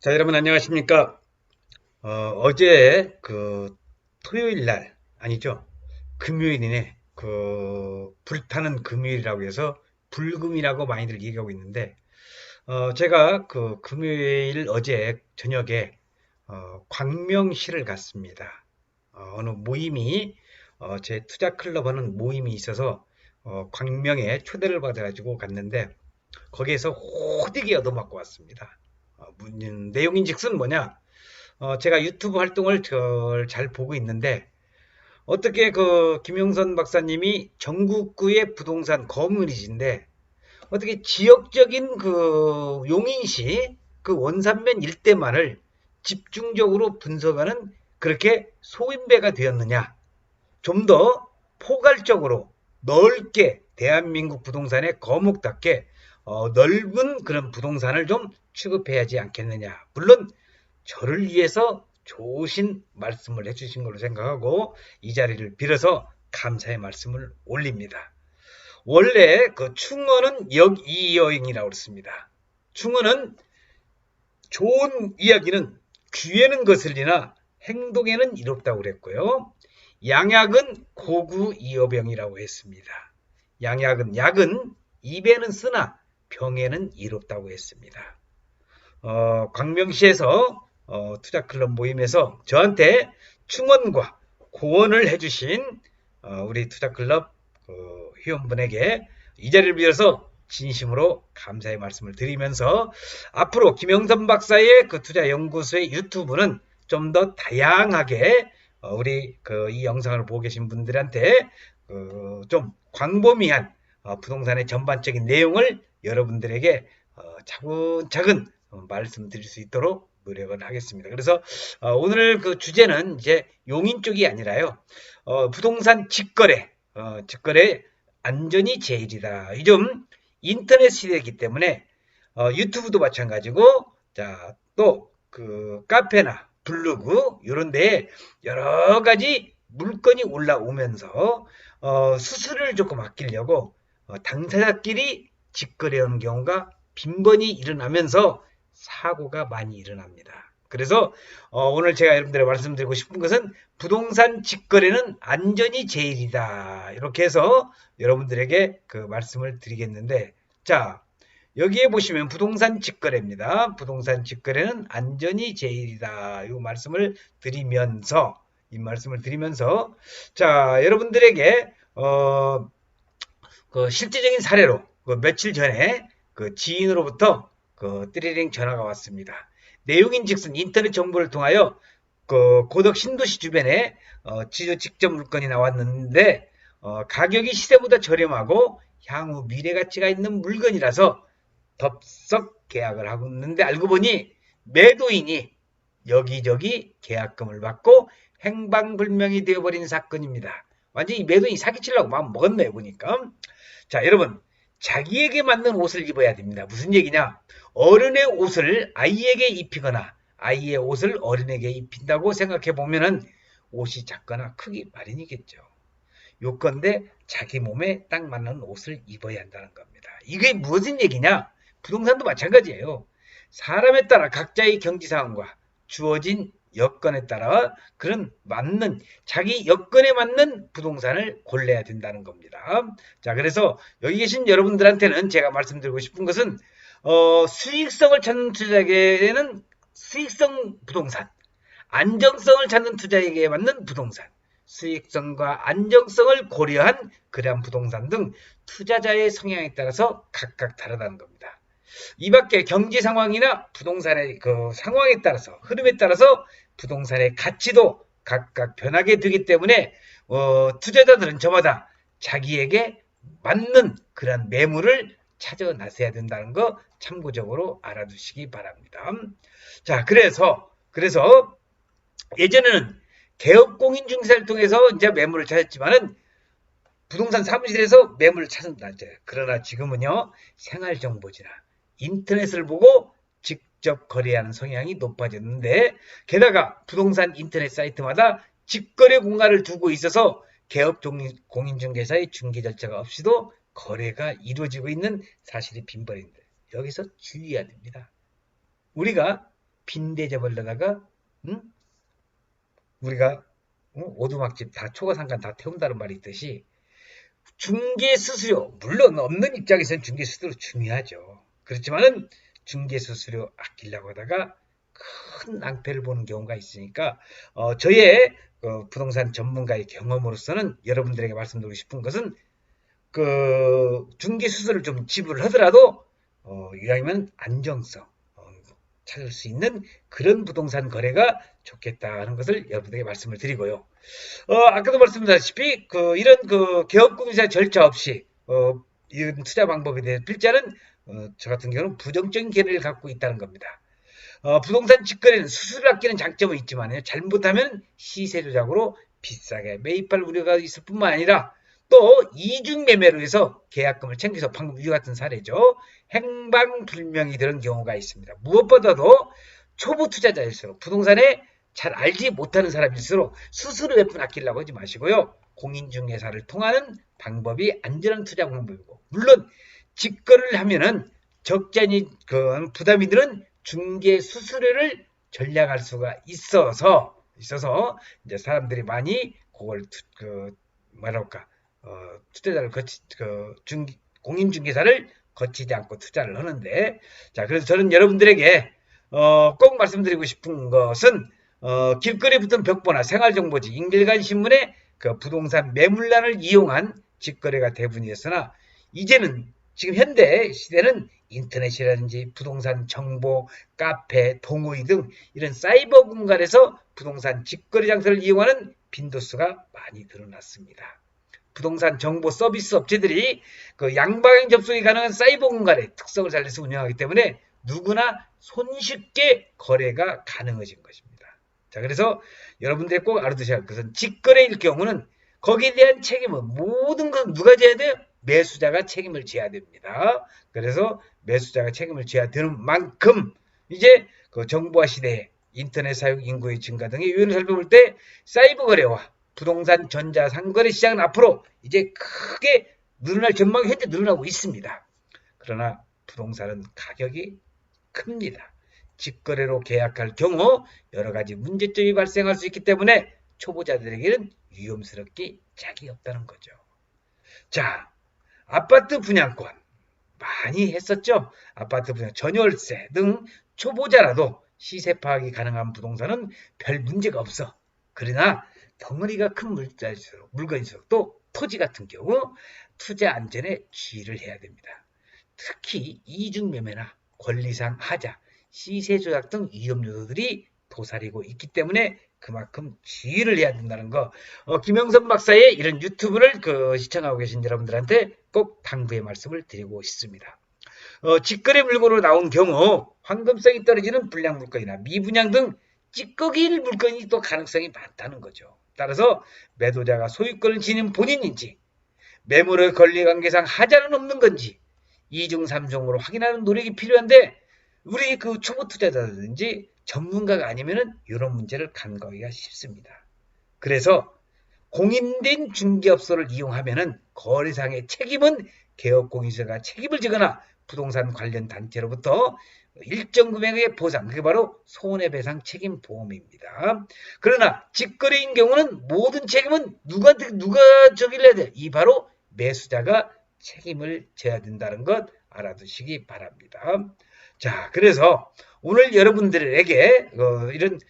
자, 여러분 안녕하십니까? 어제 토요일 날 아니죠? 금요일이네. 불타는 금요일이라고 해서 불금이라고 많이들 얘기하고 있는데 제가 금요일 어제 저녁에 광명시를 갔습니다. 어느 모임이 제 투자 클럽 하는 모임이 있어서 광명에 초대를 받아가지고 갔는데 거기에서 호되게 얻어맞고 왔습니다. 내용인즉슨 뭐냐? 제가 유튜브 활동을 잘 보고 있는데 어떻게 김용선 박사님이 전국구의 부동산 거물이신데 어떻게 지역적인 용인시 원산면 일대만을 집중적으로 분석하는 그렇게 소인배가 되었느냐? 좀 더 포괄적으로 넓게 대한민국 부동산의 거목답게 넓은 그런 부동산을 좀 취급해야지 않겠느냐. 물론 저를 위해서 좋으신 말씀을 해주신 걸로 생각하고 이 자리를 빌어서 감사의 말씀을 올립니다. 원래 충어는 역이어잉이라고 그랬습니다. 충어는 좋은 이야기는 귀에는 거슬리나 행동에는 이롭다고 그랬고요. 양약은 고구이어병이라고 했습니다. 약은 입에는 쓰나 병에는 이롭다고 했습니다. 광명시에서 투자클럽 모임에서 저한테 충원과 고언을 해주신 우리 투자클럽 회원분에게 이 자리를 빌어서 진심으로 감사의 말씀을 드리면서 앞으로 김영선 박사의 투자연구소의 유튜브는 좀 더 다양하게 우리 이 영상을 보고 계신 분들한테 좀 광범위한 부동산의 전반적인 내용을 여러분들에게 차근차근 말씀드릴 수 있도록 노력을 하겠습니다. 그래서 오늘 주제는 이제 용인 쪽이 아니라요. 부동산 직거래 안전이 제일이다. 요즘 인터넷 시대이기 때문에 유튜브도 마찬가지고 또 카페나 블로그 이런 데에 여러 가지 물건이 올라오면서 수수료를 조금 아끼려고 당사자끼리 직거래하는 경우가 빈번히 일어나면서 사고가 많이 일어납니다. 그래서 오늘 제가 여러분들에게 말씀드리고 싶은 것은 부동산 직거래는 안전이 제일이다. 이렇게 해서 여러분들에게 말씀을 드리겠는데 자 여기에 보시면 부동산 직거래입니다. 부동산 직거래는 안전이 제일이다. 이 말씀을 드리면서 자 여러분들에게 실제적인 사례로 며칠 전에 지인으로부터 띠리링 전화가 왔습니다. 내용인즉슨 인터넷 정보를 통하여 고덕 신도시 주변에 직접 물건이 나왔는데 가격이 시세보다 저렴하고 향후 미래 가치가 있는 물건이라서 덥석 계약을 하고 있는데 알고 보니 매도인이 여기저기 계약금을 받고 행방불명이 되어버린 사건입니다. 완전히 매도인이 사기치려고 마음 먹었네요 보니까. 자 여러분 자기에게 맞는 옷을 입어야 됩니다. 무슨 얘기냐? 어른의 옷을 아이에게 입히거나 아이의 옷을 어른에게 입힌다고 생각해 보면은 옷이 작거나 크기 마련이겠죠. 요건데 자기 몸에 딱 맞는 옷을 입어야 한다는 겁니다. 이게 무슨 얘기냐? 부동산도 마찬가지예요. 사람에 따라 각자의 경지 상황과 주어진 여건에 따라 그런 맞는 자기 여건에 맞는 부동산을 골라야 된다는 겁니다. 자, 그래서 여기 계신 여러분들한테는 제가 말씀드리고 싶은 것은 수익성을 찾는 투자에게는 수익성 부동산, 안정성을 찾는 투자에게 맞는 부동산, 수익성과 안정성을 고려한 그러한 부동산 등 투자자의 성향에 따라서 각각 다르다는 겁니다. 이 밖에 경제 상황이나 부동산의 상황에 따라서 흐름에 따라서 부동산의 가치도 각각 변하게 되기 때문에 투자자들은 저마다 자기에게 맞는 그런 매물을 찾아 나서야 된다는 거 참고적으로 알아두시기 바랍니다. 자, 그래서 예전에는 개업공인중개사를 통해서 이제 매물을 찾았지만은 부동산 사무실에서 매물을 찾는다. 그러나 지금은요 생활정보지나 인터넷을 보고 직접 거래하는 성향이 높아졌는데 게다가 부동산 인터넷 사이트마다 직거래 공간을 두고 있어서 개업 공인중개사의 중개 절차가 없이도 거래가 이루어지고 있는 사실이 빈번인데 여기서 주의해야 됩니다. 우리가 빈 대접을려다가 우리가 오두막집 다 초과상관 다 태운다는 말이 있듯이 중개수수료 물론 없는 입장에서는 중개수수료 중요하죠. 그렇지만은 중개수수료 아끼려고 하다가 큰 낭패를 보는 경우가 있으니까 저의 부동산 전문가의 경험으로서는 여러분들에게 말씀드리고 싶은 것은 그 중개수수료를 좀 지불하더라도 이왕이면 안정성 찾을 수 있는 그런 부동산 거래가 좋겠다는 것을 여러분들에게 말씀을 드리고요. 아까도 말씀드렸다시피 이런 개업공사 절차 없이 이런 투자 방법에 대해 필자는 저 같은 경우는 부정적인 견해를 갖고 있다는 겁니다. 부동산 직거래는 수수료를 아끼는 장점은 있지만 잘못하면 시세 조작으로 비싸게 매입할 우려가 있을 뿐만 아니라 또 이중 매매로 해서 계약금을 챙겨서 방금 이와 같은 사례죠. 행방불명이 되는 경우가 있습니다. 무엇보다도 초보 투자자일수록 부동산에 잘 알지 못하는 사람일수록 수수료 몇 푼 아끼려고 하지 마시고요. 공인중개사를 통하는 방법이 안전한 투자 방법이고 물론 직거래를 하면은 적잖이 부담이 드는 중개 수수료를 전량할 수가 있어서 이제 사람들이 많이 그걸 투자자를 공인중개사를 거치지 않고 투자를 하는데 자 그래서 저는 여러분들에게 꼭 말씀드리고 싶은 것은 길거리에 붙은 벽보나 생활정보지 인길간 신문에 부동산 매물란을 이용한 직거래가 대부분이었으나 이제는 지금 현대 시대는 인터넷이라든지 부동산 정보, 카페, 동호회 등 이런 사이버 공간에서 부동산 직거래 장소를 이용하는 빈도수가 많이 늘어났습니다. 부동산 정보 서비스 업체들이 양방향 접속이 가능한 사이버 공간의 특성을 살려서 운영하기 때문에 누구나 손쉽게 거래가 가능해진 것입니다. 자, 그래서 여러분들이 꼭 알아두셔야 할 것은 직거래일 경우는 거기에 대한 책임은 모든 건 누가 져야 돼요? 매수자가 책임을 져야 됩니다. 그래서 매수자가 책임을 져야 되는 만큼 이제 정보화 시대에 인터넷 사용 인구의 증가 등의 요인을 살펴볼 때 사이버 거래와 부동산 전자 상거래 시장은 앞으로 이제 크게 늘어날 전망이 현재 늘어나고 있습니다. 그러나 부동산은 가격이 큽니다. 직거래로 계약할 경우 여러 가지 문제점이 발생할 수 있기 때문에 초보자들에게는 위험스럽기 짝이 없다는 거죠. 자, 아파트 분양권 많이 했었죠. 아파트 분양, 전월세 등 초보자라도 시세 파악이 가능한 부동산은 별 문제가 없어. 그러나 덩어리가 큰 물건일수록 또 토지 같은 경우 투자 안전에 주의를 해야 됩니다. 특히 이중매매나 권리상 하자, 시세 조작 등 위험 요소들이 도사리고 있기 때문에 그만큼 주의를 해야 된다는 거. 김영선 박사의 이런 유튜브를 시청하고 계신 여러분들한테 꼭 당부의 말씀을 드리고 싶습니다. 직거래 물건으로 나온 경우 황금성이 떨어지는 불량 물건이나 미분양 등 찌꺼기일 물건이 또 가능성이 많다는 거죠. 따라서 매도자가 소유권을 지닌 본인인지 매물의 권리관계상 하자는 없는 건지 2중 3중으로 확인하는 노력이 필요한데 우리 초보 투자자든지 전문가가 아니면은 이런 문제를 간과하기가 쉽습니다. 그래서 공인된 중개업소를 이용하면은 거래상의 책임은 개업공인사가 책임을 지거나 부동산 관련 단체로부터 일정 금액의 보상, 그게 바로 손해배상 책임보험입니다. 그러나 직거래인 경우는 모든 책임은 누가 져야 돼? 이 바로 매수자가 책임을 져야 된다는 것 알아두시기 바랍니다. 자, 그래서 오늘 여러분들에게 이런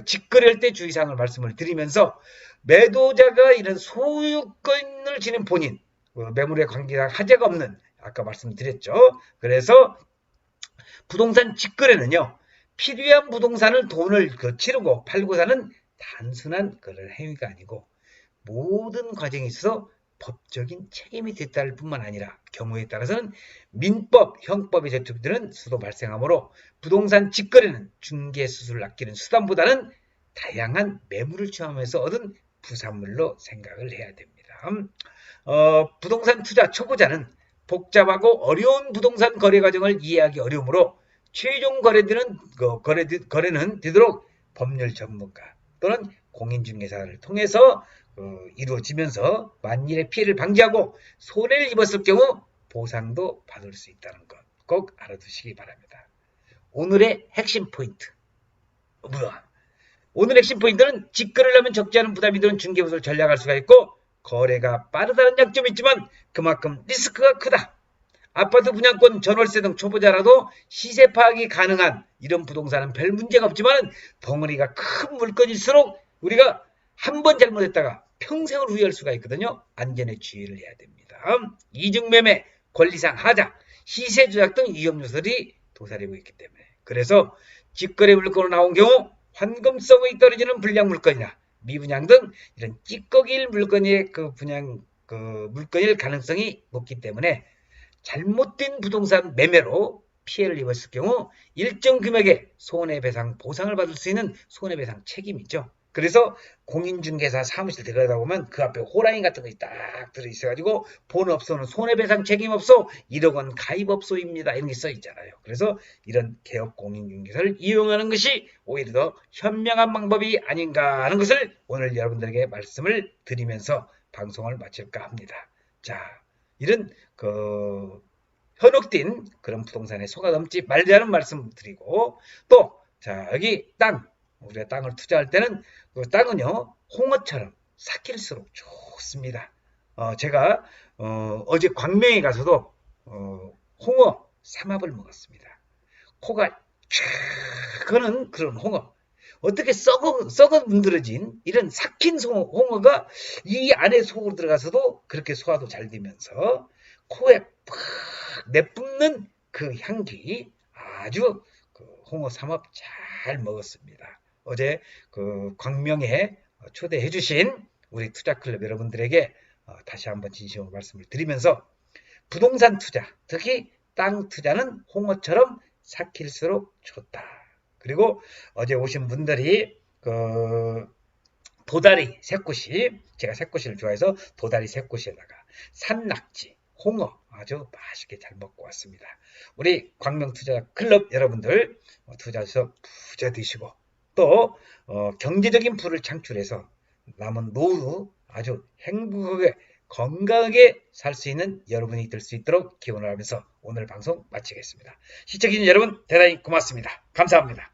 직거래할 때 주의사항을 말씀을 드리면서 매도자가 이런 소유권을 지닌 본인, 매물에 관계상 하자가 없는 아까 말씀드렸죠. 그래서 부동산 직거래는요. 필요한 부동산을 돈을 치르고 팔고 사는 단순한 그런 행위가 아니고 모든 과정에 있어서 법적인 책임이 뒤따를 뿐만 아니라 경우에 따라서는 민법, 형법의 제출들은 수도 발생하므로 부동산 직거래는 중개수수료를 아끼는 수단보다는 다양한 매물을 취하면서 얻은 부산물로 생각을 해야 됩니다. 부동산 투자 초보자는 복잡하고 어려운 부동산 거래 과정을 이해하기 어려우므로 최종 거래는 되도록 법률 전문가 또는 공인중개사를 통해서 이루어지면서 만일의 피해를 방지하고 손해를 입었을 경우 보상도 받을 수 있다는 것 꼭 알아두시기 바랍니다. 오늘의 핵심 포인트. 뭐야? 오늘 핵심 포인트는 직거래를 하면 적지 않은 부담이 드는 중개보수를 전략할 수가 있고 거래가 빠르다는 약점이 있지만 그만큼 리스크가 크다. 아파트 분양권, 전월세 등 초보자라도 시세 파악이 가능한 이런 부동산은 별 문제가 없지만 덩어리가 큰 물건일수록 우리가 한 번 잘못했다가 평생을 후회할 수가 있거든요. 안전에 주의를 해야 됩니다. 이중매매, 권리상 하자, 시세 조작 등 위험 요소들이 도사리고 있기 때문에 그래서 직거래 물건으로 나온 경우 환금성이 떨어지는 불량 물건이나 미분양 등 이런 찌꺼기일 물건의 물건일 가능성이 높기 때문에 잘못된 부동산 매매로 피해를 입었을 경우 일정 금액의 손해배상 보상을 받을 수 있는 손해배상 책임이 있죠. 그래서 공인중개사 사무실 들어가다 보면 그 앞에 호랑이 같은 것이 딱 들어있어가지고 본업소는 손해배상 책임업소 1억 원 가입업소입니다. 이런 게 써있잖아요. 그래서 이런 개업 공인중개사를 이용하는 것이 오히려 더 현명한 방법이 아닌가 하는 것을 오늘 여러분들에게 말씀을 드리면서 방송을 마칠까 합니다. 자, 이런 현혹된 그런 부동산에 속아 넘지 말자는 말씀 드리고 또 자 여기 우리가 땅을 투자할 때는 그 땅은요 홍어처럼 삭힐수록 좋습니다. 제가 어제 광명에 가서도 홍어 삼합을 먹었습니다. 코가 그는 그런 홍어. 어떻게 썩어 문드러진 이런 삭힌 홍어가 이 안에 속으로 들어가서도 그렇게 소화도 잘 되면서 코에 팍 내뿜는 그 향기 아주 그 홍어 삼합 잘 먹었습니다. 어제 그 광명에 초대해 주신 우리 투자클럽 여러분들에게 다시 한번 진심으로 말씀을 드리면서 부동산 투자, 특히 땅 투자는 홍어처럼 삭힐수록 좋다. 그리고 어제 오신 분들이 도다리 새꼬시, 제가 새꼬시를 좋아해서 도다리 새꼬시에다가 산낙지, 홍어 아주 맛있게 잘 먹고 왔습니다. 우리 광명 투자 클럽 여러분들 투자해서 부자 되시고 또 경제적인 부를 창출해서 남은 노후 아주 행복하게 건강하게 살 수 있는 여러분이 될 수 있도록 기원을 하면서 오늘 방송 마치겠습니다. 시청해주신 여러분 대단히 고맙습니다. 감사합니다.